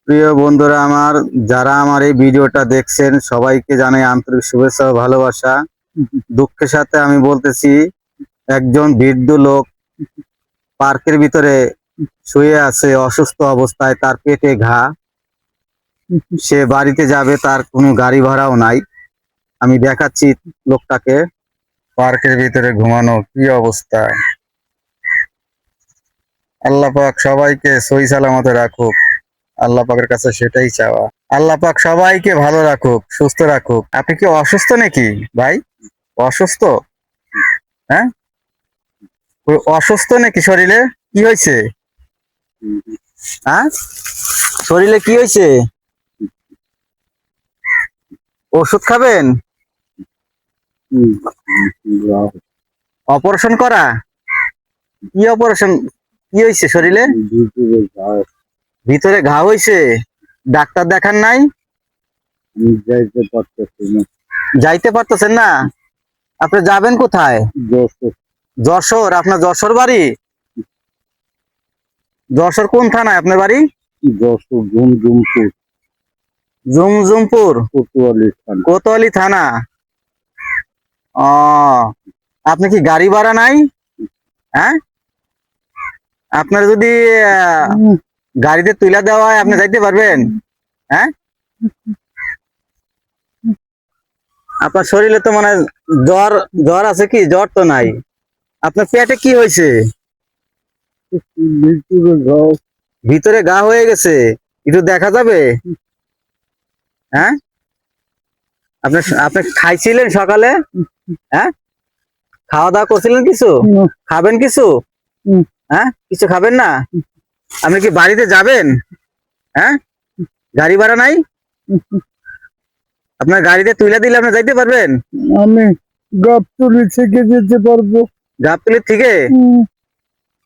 প্রিয় বন্ধুরা আমার, যারা আমার এই ভিডিওটা দেখছেন সবাইকে জানাই আন্তরিক শুভেচ্ছা ও ভালোবাসা। দুঃখের সাথে আমি বলতেছি, একজন বৃদ্ধ লোক পার্কের ভিতরে শুয়ে আছে অসুস্থ অবস্থায়, তার পেটে ঘা। সে বাড়িতে যাবে, তার কোনো গাড়ি ভাড়াও নাই। আমি দেখাচ্ছি লোকটাকে। পার্কের ভিতরে ঘুমানো, কি অবস্থা! আল্লাহ পাক সবাইকে সহি সালামতে রাখুক। আল্লাহ পাকের কাছে সেটাই চাওয়া। আল্লাহ পাক সবাইকে ভালো রাখুক, সুস্থ রাখুক। আপনি কি অসুস্থ নাকি ভাই? অসুস্থ? হ্যাঁ, অসুস্থ নাকি? শরীরে কি হয়েছে? হ্যাঁ, শরীরে কি হয়েছে? ওষুধ খাবেন? অপারেশন করা? কি অপারেশন? কি হয়েছে শরীরে? ভিতরে ঘা হয়েছে? ডাক্তার দেখান নাই? যাইতে পারতেছেন না? আপনি যাবেন কোথায়? যশোর? আপনার যশোর বাড়ি? যশোর কোন থানায় আপনার বাড়ি? যশোর ঝুমঝুমপুর জুমজুমপুর কোতোয়ালি থানা। কোতোয়ালি থানা। ও, আপনি কি গাড়ি ভাড়া নাই? হ্যাঁ, আপনার যদি গাড়িতে তুলে দেওয়া হয় আপনি যাইতে পারবেন? হ্যাঁ, আপনার শরীরে তো মানে জ্বর জ্বর আছে কি? জ্বর তো নাই। আপনার পেটে কি হয়েছে? ভিতরে যাও, ভিতরে ঘা হয়ে গেছে? একটু দেখা যাবে? হ্যাঁ, আপনি আপনি খাইছিলেন সকালে? হ্যাঁ, খাওয়া দাওয়া করছিলেন কিছু? খাবেন কিছু? হ্যাঁ, কিছু খাবেন না? আপনি কি বাড়িতে যাবেন? হ্যাঁ, গাড়ি ভাড়া নাই? আপনার গাড়িতে তুলে দিলে আপনি যাইতে পারবেন? আমি গাবতলি থেকে যেতে পারবো। গাবতলির থেকে?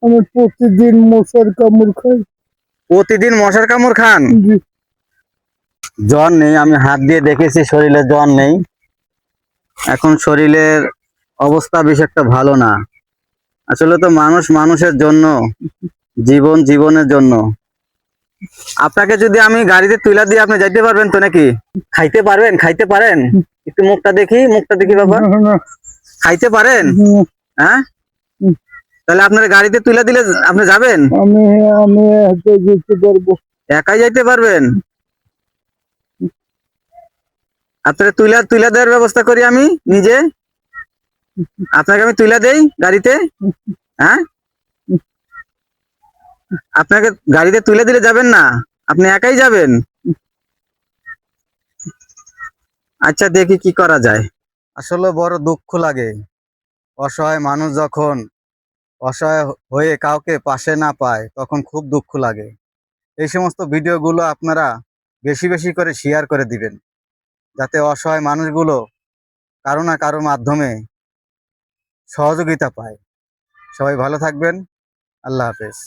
আমি প্রতিদিন মশার কামড় খাই। প্রতিদিন মশার কামড় খান? জি। জ্বর নেই, আমি হাত দিয়ে দেখেছি শরীরে জ্বর নেই। এখন শরীরের অবস্থা বেশ একটা ভালো না। আসলে তো মানুষ মানুষের জন্য, জীবন জীবনের জন্য। আপনাকে যদি আমি গাড়িতে তুলে দিয়ে আপনি যাইতে পারবেন তো নাকি? খাইতে পারবেন? খাইতে পারেন? একটু মুখটা দেখি, মুখটা দেখি বাবা। না, না, খাইতে পারেন? হ্যাঁ, তাহলে আপনার গাড়িতে তুলে দিলে আপনি যাবেন? আমি আমি হেঁটে যেতে পারবো। একাই যাইতে পারবেন? আপনার তুলে তুলে দেওয়ার ব্যবস্থা করি আমি নিজে। আপনাকে আমি তুলে দেই গাড়িতে। হ্যাঁ, আপনাকে গাড়িতে তুলে দিলে যাবেন না? আপনি একাই যাবেন? আচ্ছা, দেখি কি করা যায়। আসলে বড় দুঃখ লাগে, অসহায় মানুষ যখন অসহায় হয়ে কাউকে পাশে না পায় তখন খুব দুঃখ লাগে। এই সমস্ত ভিডিওগুলো আপনারা বেশি বেশি করে শেয়ার করে দিবেন, যাতে অসহায় মানুষগুলো কারো না কারো মাধ্যমে সহযোগিতা পায়। সবাই ভালো থাকবেন। আল্লাহ হাফেজ।